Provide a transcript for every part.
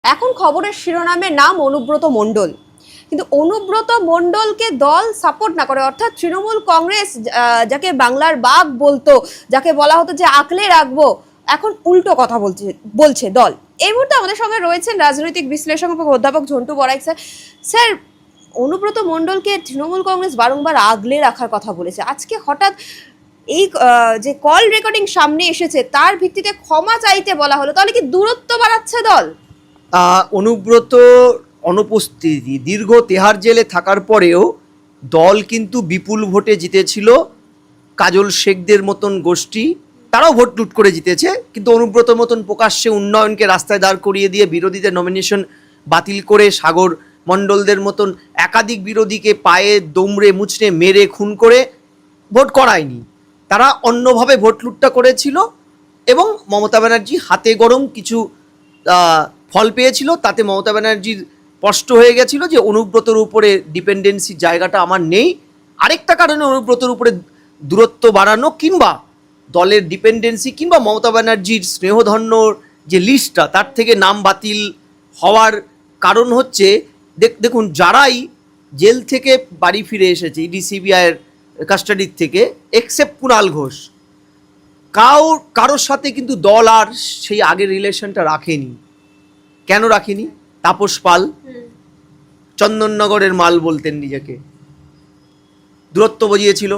এখন খবরের শিরোনামে নাম অনুব্রত মণ্ডল, কিন্তু অনুব্রত মণ্ডলকে দল সাপোর্ট না করে, অর্থাৎ তৃণমূল কংগ্রেস যাকে বাংলার বাঘ বলতো, যাকে বলা হতো যে আঁকলে রাখবো, এখন উল্টো কথা বলছে দল। এই মুহূর্তে আমাদের সঙ্গে রয়েছেন রাজনৈতিক বিশ্লেষক এবং অধ্যাপক ঝন্টু বড়াইক স্যার। স্যার, অনুব্রত মণ্ডলকে তৃণমূল কংগ্রেস বারংবার আগলে রাখার কথা বলেছে, আজকে হঠাৎ এই যে কল রেকর্ডিং সামনে এসেছে তার ভিত্তিতে ক্ষমা চাইতে বলা হলো, তাহলে কি দূরত্ব বাড়াচ্ছে দল? অনুব্রত অনুপস্থিতি, দীর্ঘ তেহার জেলে থাকার পরেও দল কিন্তু বিপুল ভোটে জিতেছিল। কাজল শেখদের মতন গোষ্ঠী তারাও ভোট লুট করে জিতেছে, কিন্তু অনুব্রত মতন প্রকাশ্যে উন্নয়নকে রাস্তায় দাঁড় করিয়ে দিয়ে বিরোধীদের নমিনেশন বাতিল করে, সাগর মণ্ডলদের মতন একাধিক বিরোধীকে পায়ে দমড়ে মুচড়ে মেরে খুন করে ভোট করায়নি। তারা অন্যভাবে ভোট লুটটা করেছিল এবং মমতা ব্যানার্জি হাতে গরম কিছু ফল পেয়েছিল। তাতে মমতা ব্যানার্জির স্পষ্ট হয়ে গেছিল যে অনুব্রতর উপরে ডিপেন্ডেন্সির জায়গাটা আমার নেই। আরেকটা কারণে অনুব্রতর উপরে দূরত্ব বাড়ানো কিংবা দলের ডিপেন্ডেন্সি কিংবা মমতা ব্যানার্জির স্নেহধন্যর যে লিস্টটা তার থেকে নাম বাতিল হওয়ার কারণ হচ্ছে, দেখুন যারাই জেল থেকে বাড়ি ফিরে এসেছে ইডি সিবিআইয়ের কাস্টাডির থেকে, এক্সেপ্ট কুণাল ঘোষ, কারোর সাথে কিন্তু দল আর সেই আগের রিলেশনটা রাখেনি। কেন রাখিনি? তাপস পাল চন্দননগরের মাল বলতেন নিজেকে, দূরত্ব বজিয়েছিল।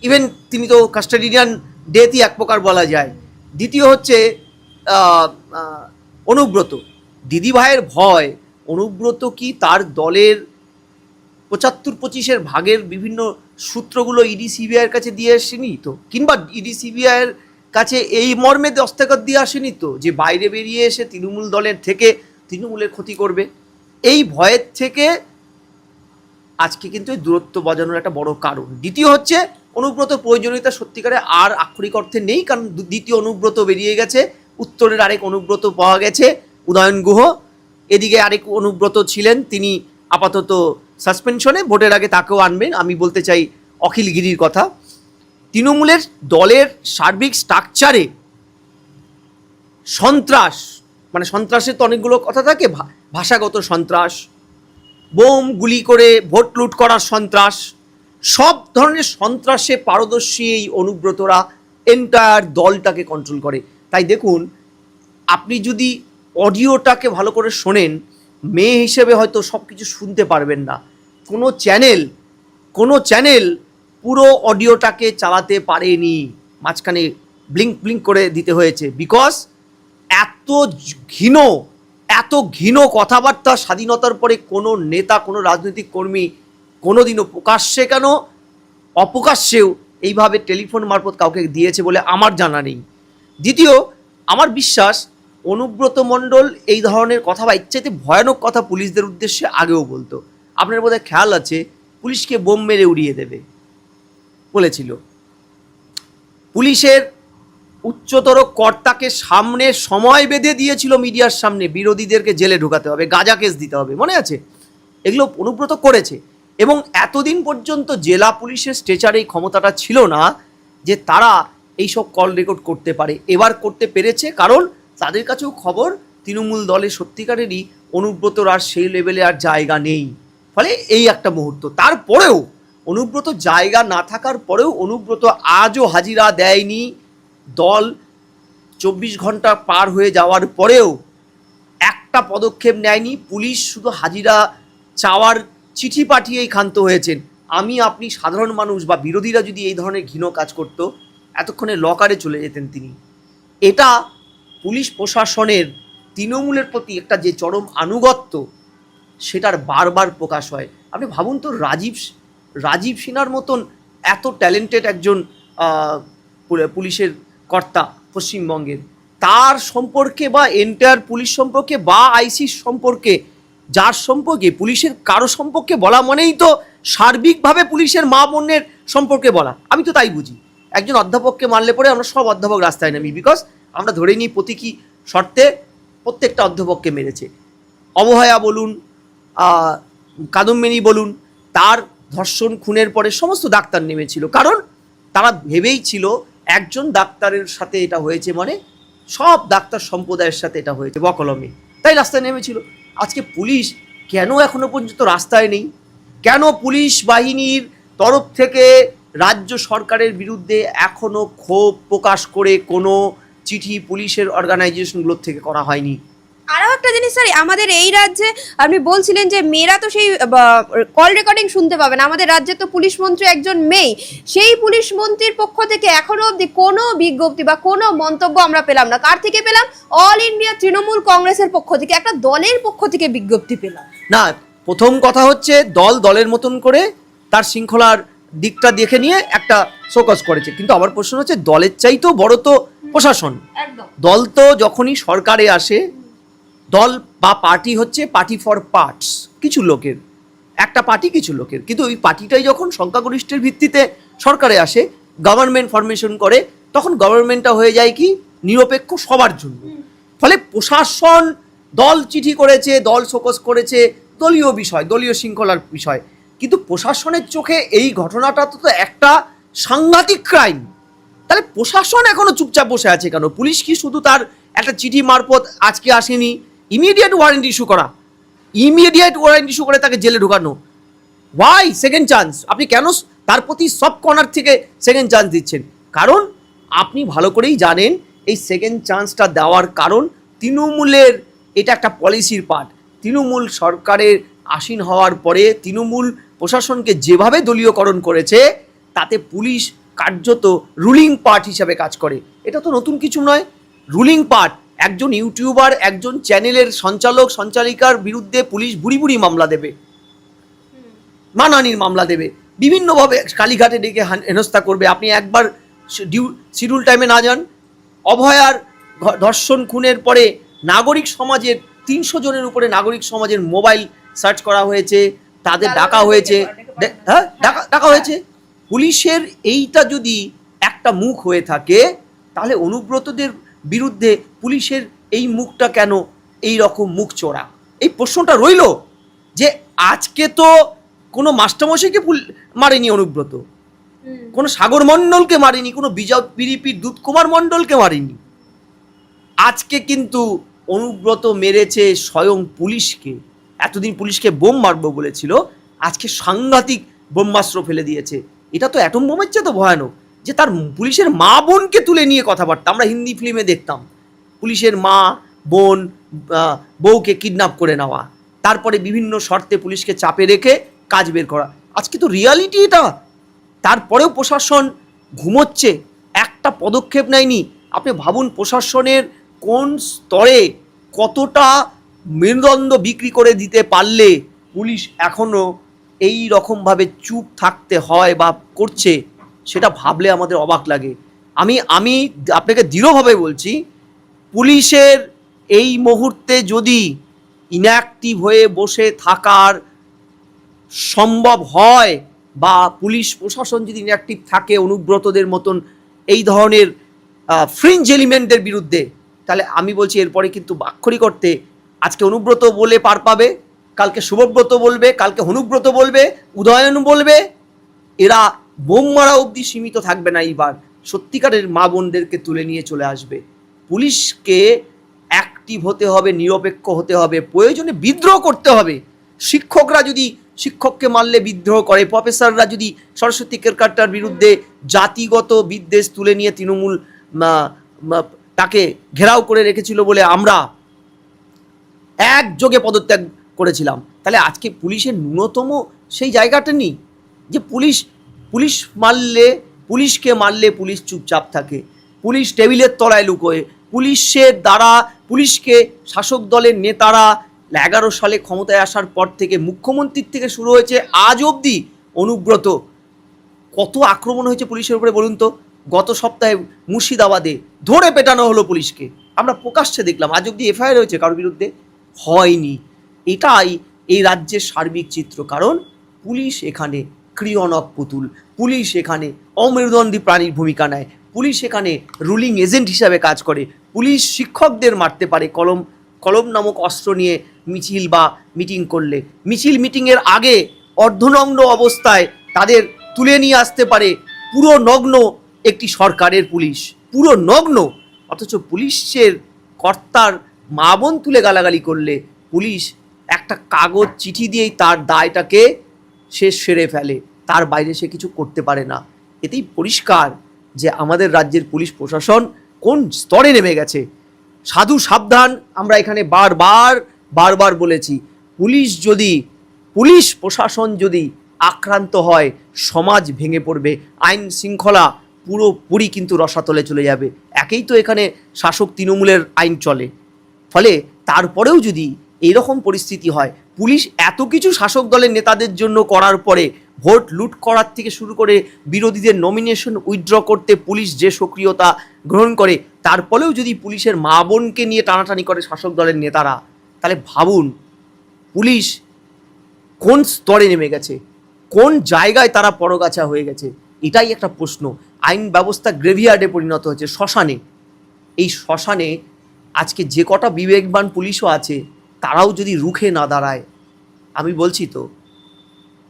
ইভেন তিনি তো কাস্টাডিয়ান ডেথই এক প্রকার বলা যায়। দ্বিতীয় হচ্ছে অনুব্রত, দিদি ভাইয়ের ভয়। অনুব্রত কি তার দলের 75-25 ভাগের বিভিন্ন সূত্রগুলো ইডি সিবিআইয়ের কাছে দিয়ে আসেনি তো, কিংবা ইডি সিবিআইয়ের কাছে এই মর্মে দস্তখত দিয়ে আসেনি তো যে বাইরে বেরিয়ে এসে তৃণমূল দলের থেকে তৃণমূলের ক্ষতি করবে? এই ভয়ের থেকে আজকে কিন্তু এই দূরত্ব বজানোর একটা বড় কারণ। দ্বিতীয় হচ্ছে অনুব্রত প্রয়োজনীয়তা সত্যিকারে আর আক্ষরিক অর্থে নেই, কারণ দ্বিতীয় অনুব্রত বেরিয়ে গেছে, উত্তরের আরেক অনুব্রত পাওয়া গেছে উদয়ন গুহ। এদিকে আরেক অনুব্রত ছিলেন, তিনি আপাতত সাসপেনশনে, ভোটের আগে তাকেও আনবেন। আমি বলতে চাই অখিল গিরির কথা। তৃণমূলের দলের সার্বিক স্ট্রাকচারে সন্ত্রাস, মানে সন্ত্রাসের তো অনেকগুলো কথা থাকে, ভাষাগত সন্ত্রাস, বোম গুলি করে ভোট লুট করার সন্ত্রাস, সব ধরনের সন্ত্রাসে পারদর্শী এই অনুব্রতরা এন্টায়ার দলটাকে কন্ট্রোল করে। তাই দেখুন, আপনি যদি অডিওটাকে ভালো করে শোনেন, মেয়ে হিসেবে হয়তো সব কিছু শুনতে পারবেন না। কোনো চ্যানেল পুরো অডিওটাকে চালাতে পারেনি, মাঝখানে ব্লিঙ্ক করে দিতে হয়েছে। বিকজ এত ঘৃণ কথাবার্তা স্বাধীনতার পরে কোনো নেতা, কোনো রাজনৈতিক কর্মী কোনোদিনও প্রকাশ্যে কেন অপ্রকাশ্যেও এইভাবে টেলিফোন মারফত কাউকে দিয়েছে বলে আমার জানা নেই। দ্বিতীয়, আমার বিশ্বাস অনুব্রত মণ্ডল এই ধরনের কথা বা ইচ্ছাতে ভয়ানক কথা পুলিশদের উদ্দেশ্যে আগেও বলতো। আপনার বোধহয় খেয়াল আছে, পুলিশকে বোম মেরে উড়িয়ে দেবে বলেছিল। পুলিশের উচ্চতর কর্তাকে সামনে সময় বেঁধে দিয়েছিল মিডিয়ার সামনে, বিরোধীদেরকে জেলে ঢোকাতে হবে, গাঁজা কেস দিতে হবে, মনে আছে? এগুলো অনুব্রত করেছে। এবং এতদিন পর্যন্ত জেলা পুলিশের স্ট্রেচারে এই ক্ষমতাটা ছিল না যে তারা এইসব কল রেকর্ড করতে পারে। এবার করতে পেরেছে, কারণ তাদের কাছেও খবর তৃণমূল দলে সত্যিকারেরই অনুব্রতর আর সেই লেভেলে আর জায়গা নেই। ফলে এই একটা মুহূর্ত। তারপরেও অনুব্রত জায়গা না থাকার পরেও অনুব্রত আজও হাজিরা দেয়নি। দল 24 ঘন্টা পার হয়ে যাওয়ার পরেও একটা পদক্ষেপ নেয়নি। পুলিশ শুধু হাজিরা চাওয়ার চিঠি পাঠিয়েই ক্ষান্ত হয়েছেন। আপনি সাধারণ মানুষ বা বিরোধীরা যদি এই ধরনের ঘৃণ কাজ করতো, এতক্ষণে লকারে চলে যেতেন তিনি। এটা পুলিশ প্রশাসনের তৃণমূলের প্রতি একটা যে চরম আনুগত্য, সেটার বারবার প্রকাশ হয়। আপনি ভাবুন তো, রাজীব সিনহার মতন এত ট্যালেন্টেড একজন পুলিশের কর্তা পশ্চিমবঙ্গের, তার সম্পর্কে বা এন্টায়ার পুলিশ সম্পর্কে বা আইসির সম্পর্কে, যার সম্পর্কে পুলিশের কারো সম্পর্কে বলা মানেই তো সার্বিকভাবে পুলিশের মা বোনের সম্পর্কে বলা। আমি তো তাই বুঝি। একজন অধ্যাপককে মারলে পরে আমরা সব অধ্যাপক রাস্তায় নামি, বিকজ আমরা ধরে নিই প্রতীকী শর্তে প্রত্যেকটা অধ্যাপককে মেরেছে। অবহেয়া বলুন, কাদম্বিনী বলুন, তার ধর্ষণ খুনের পরে সমস্ত ডাক্তার নেমেছিল, কারণ তারা ভেবেই ছিল একজন ডাক্তারের সাথে এটা হয়েছে মানে সব ডাক্তার সম্প্রদায়ের সাথে এটা হয়েছে বকলমে। তাই রাস্তায় নেমেছিল। আজকে পুলিশ কেন এখনো পর্যন্ত রাস্তায় নেই? কেন পুলিশ বাহিনীর তরফ থেকে রাজ্য সরকারের বিরুদ্ধে এখনো ক্ষোভ প্রকাশ করে কোনো চিঠি পুলিশের অর্গানাইজেশনগুলোর থেকে করা হয়নি? আরও একটা জিনিস স্যার, আমাদের এই রাজ্যে আপনি বলছিলেন যে মেয়েরা তো সেই কল রেকর্ডিং শুনতে পাবে না, আমাদের রাজ্যে তো পুলিশ মন্ত্রী একজন মেয়ে, সেই পুলিশ মন্ত্রীর পক্ষ থেকে এখনো অবধি কোনো বিজ্ঞপ্তি বা কোনো মন্তব্য আমরা পেলাম না। কার থেকে পেলাম? অল ইন্ডিয়া তৃণমূল কংগ্রেসের পক্ষ থেকে, একটা দলের পক্ষ থেকে বিজ্ঞপ্তি পেলাম না। প্রথম কথা হচ্ছে দলের মতন করে তার শৃঙ্খলার দিকটা দেখে নিয়ে একটা শোকজ করেছে, কিন্তু আমার প্রশ্ন হচ্ছে দলের চাইতেও বড় তো প্রশাসন। একদম। দল তো যখনই সরকারে আসে, দল বা পার্টি হচ্ছে পার্টি ফর পার্টস, কিছু লোকের, একটা পার্টি কিছু লোকের, কিন্তু ওই পার্টিটাই যখন সংখ্যাগরিষ্ঠের ভিত্তিতে সরকারে আসে, গভর্নমেন্ট ফরমেশন করে, তখন গভর্নমেন্টটা হয়ে যায় কি নিরপেক্ষ সবার জন্য। ফলে প্রশাসন, দল চিঠি করেছে, দল শোকজ করেছে, দলীয় বিষয়, দলীয় শৃঙ্খলার বিষয়, কিন্তু প্রশাসনের চোখে এই ঘটনাটা তো একটা সাংঘাতিক ক্রাইম। তাহলে প্রশাসন এখনো চুপচাপ বসে আছে কেন? পুলিশ কি শুধু তার একটা চিঠি মারফত আজকে আসেনি, ইমিডিয়েট ওয়ারেন্ট ইস্যু করা, ইমিডিয়েট ওয়ারেন্ট ইস্যু করে তাকে জেলে ঢোকানো? Why second chance? আপনি কেন তার প্রতি সব কর্নার থেকে সেকেন্ড চান্স দিচ্ছেন? কারণ আপনি ভালো করেই জানেন এই সেকেন্ড চান্সটা দেওয়ার কারণ তৃণমূলের এটা একটা পলিসির পার্ট। তৃণমূল সরকারের আসীন হওয়ার পরে তৃণমূল প্রশাসনকে যেভাবে দলীয়করণ করেছে, তাতে পুলিশ কার্যত রুলিং পার্ট হিসাবে কাজ করে। এটা তো নতুন কিছু নয়। রুলিং পার্ট, একজন ইউটিউবার, একজন চ্যানেলের সঞ্চালক সঞ্চালিকার বিরুদ্ধে পুলিশ বুড়ি বুড়ি মামলা দেবে, মানহানির মামলা দেবে, বিভিন্নভাবে কালীঘাটে ডেকে হেনস্থা করবে। আপনি একবার শিডিউল টাইমে না যান, অভয়ার ধর্ষণ খুনের পরে নাগরিক সমাজের 300 জনের উপরে নাগরিক সমাজের মোবাইল সার্চ করা হয়েছে, তাদের ডাকা হয়েছে, হ্যাঁ ডাকা হয়েছে। পুলিশের এইটা যদি একটা মুখ হয়ে থাকে, তাহলে অনুব্রতদের বিরুদ্ধে পুলিশের এই মুখটা কেন এই রকম মুখ চোরা? এই প্রশ্নটা রইল যে আজকে তো কোনো মাস্টারমশাইকে মারেনি অনুব্রত, কোনো সাগর মণ্ডলকে মারেনি, কোনো বিজেপির দূত কুমার মণ্ডলকে মারেনি। আজকে কিন্তু অনুব্রত মেরেছে স্বয়ং পুলিশকে। এতদিন পুলিশকে বোম মারবো বলেছিল, আজকে সাংঘাতিক বোমাস্ত্র ফেলে দিয়েছে। এটা তো অ্যাটম বোমের চেয়ে তো ভয়ানক, যে তার পুলিশের মা বোনকে তুলে নিয়ে কথাবার্তা আমরা হিন্দি ফিল্মে দেখতাম। পুলিশের মা বোন বউকে কিডন্যাপ করে নেওয়া, তারপরে বিভিন্ন শর্তে পুলিশকে চাপে রেখে কাজ বের করা। আজকে তো রিয়ালিটি এটা। তারপরেও প্রশাসন ঘুমোচ্ছে, একটা পদক্ষেপ নেয়নি। আপনি ভাবুন প্রশাসনের কোন স্তরে কতটা মেরুদণ্ড বিক্রি করে দিতে পারলে পুলিশ এখনও এই রকমভাবে চুপ থাকতে হয় বা করছে, সেটা ভাবলে আমাদের অবাক লাগে। আমি আপনাকে দৃঢ়ভাবে বলছি, পুলিশের এই মুহূর্তে যদি ইনঅ্যাক্টিভ হয়ে বসে থাকার সম্ভব হয়, বা পুলিশ প্রশাসন যদি ইনঅ্যাক্টিভ থাকে অনুব্রতদের মতন এই ধরনের ফ্রিঞ্জ এলিমেন্টদের বিরুদ্ধে, তাহলে আমি বলছি এরপরে কিন্তু আক্ষরিক অর্থে আজকে অনুব্রত বলে পার পাবে, কালকে শুভব্রত বলবে, কালকে হনুব্রত বলবে, উদয়ন বলবে। এরা বোম মারা অবধি সীমিত থাকবে না, এইবার সত্যিকারের মা বোনদেরকে তুলে নিয়ে চলে আসবে। পুলিশকে অ্যাক্টিভ হতে হবে, নিরপেক্ষ হতে হবে, প্রয়োজনে বিদ্রোহ করতে হবে। শিক্ষকরা যদি শিক্ষককে মারলে বিদ্রোহ করে, প্রফেসররা যদি সরস্বতী কেরকাট্টার বিরুদ্ধে জাতিগত বিদ্বেষ তুলে নিয়ে তৃণমূল তাকে ঘেরাও করে রেখেছিল বলে আমরা একযোগে পদত্যাগ করেছিলাম, তাহলে আজকে পুলিশের ন্যূনতম সেই জায়গাটা নেই যে পুলিশকে মারলে পুলিশ চুপচাপ থাকে, পুলিশ টেবিলের তলায় লুকোয়। পুলিশের দ্বারা পুলিশকে শাসক দলের নেতারা 11 সালে ক্ষমতায় আসার পর থেকে মুখ্যমন্ত্রীর থেকে শুরু হয়েছে আজ অবধি অনুব্রত, কত আক্রমণ হয়েছে পুলিশের উপরে বলুন তো। গত সপ্তাহে মুর্শিদাবাদে ধরে পেটানো হলো পুলিশকে, আমরা প্রকাশ্যে দেখলাম। আজ অবধি এফআইআর হয়েছে কারোর বিরুদ্ধে? হয়নি। এটাই এই রাজ্যের সার্বিক চিত্র। কারণ পুলিশ এখানে ক্রিয়নক পুতুল, পুলিশ এখানে অমেরুদণ্ডী প্রাণীর ভূমিকা নেয়, পুলিশ এখানে রুলিং এজেন্ট হিসাবে কাজ করে। পুলিশ শিক্ষকদের মারতে পারে কলম নামক অস্ত্র নিয়ে মিছিল বা মিটিং করলে। মিটিংয়ের আগে অর্ধনগ্ন অবস্থায় তাদের তুলে নিয়ে আসতে পারে পুরো নগ্ন একটি সরকারের পুলিশ, পুরো নগ্ন। অথচ পুলিশের কর্তার মা বোন তুলে গালাগালি করলে পুলিশ একটা কাগজ চিঠি দিয়েই তার দায়টাকে সে সেরে ফেলে, তার বাইরে সে কিছু করতে পারে না। এতেই পরিষ্কার যে আমাদের রাজ্যের পুলিশ প্রশাসন কোন স্তরে নেমে গেছে। সাধু সাবধান, আমরা এখানে বারবার বলেছি, পুলিশ প্রশাসন যদি আক্রান্ত হয় সমাজ ভেঙে পড়বে, আইন শৃঙ্খলা পুরোপুরি কিন্তু রসাতলে চলে যাবে। একেই তো এখানে শাসক তৃণমূলের আইন চলে, ফলে তারপরেও যদি এইরকম পরিস্থিতি হয়, পুলিশ এত কিছু শাসক দলের নেতাদের জন্য করার পরে, ভোট লুট করার থেকে শুরু করে বিরোধীদের নমিনেশন উইথড্র করতে পুলিশ যে সক্রিয়তা গ্রহণ করে, তারপরেও যদি পুলিশের মা বোনকে নিয়ে টানাটানি করে শাসক দলের নেতারা, তাহলে ভাবুন পুলিশ কোন স্তরে নেমে গেছে, কোন জায়গায় তারা পরগাছা হয়ে গেছে। এটাই একটা প্রশ্ন। আইন ব্যবস্থা গ্রেভিয়ার্ডে পরিণত হয়েছে, শ্মশানে। এই শ্মশানে আজকে যে কটা বিবেকবান পুলিশও আছে, তারাও যদি রুখে না দাঁড়ায়, আমি বলছি তো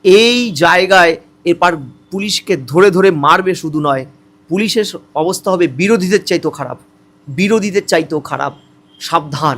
এই জায়গায় এরপর পুলিশকে ধরে ধরে মারবে শুধু নয়, পুলিশের অবস্থা হবে বিরোধীদের চাইতেও খারাপ। সাবধান।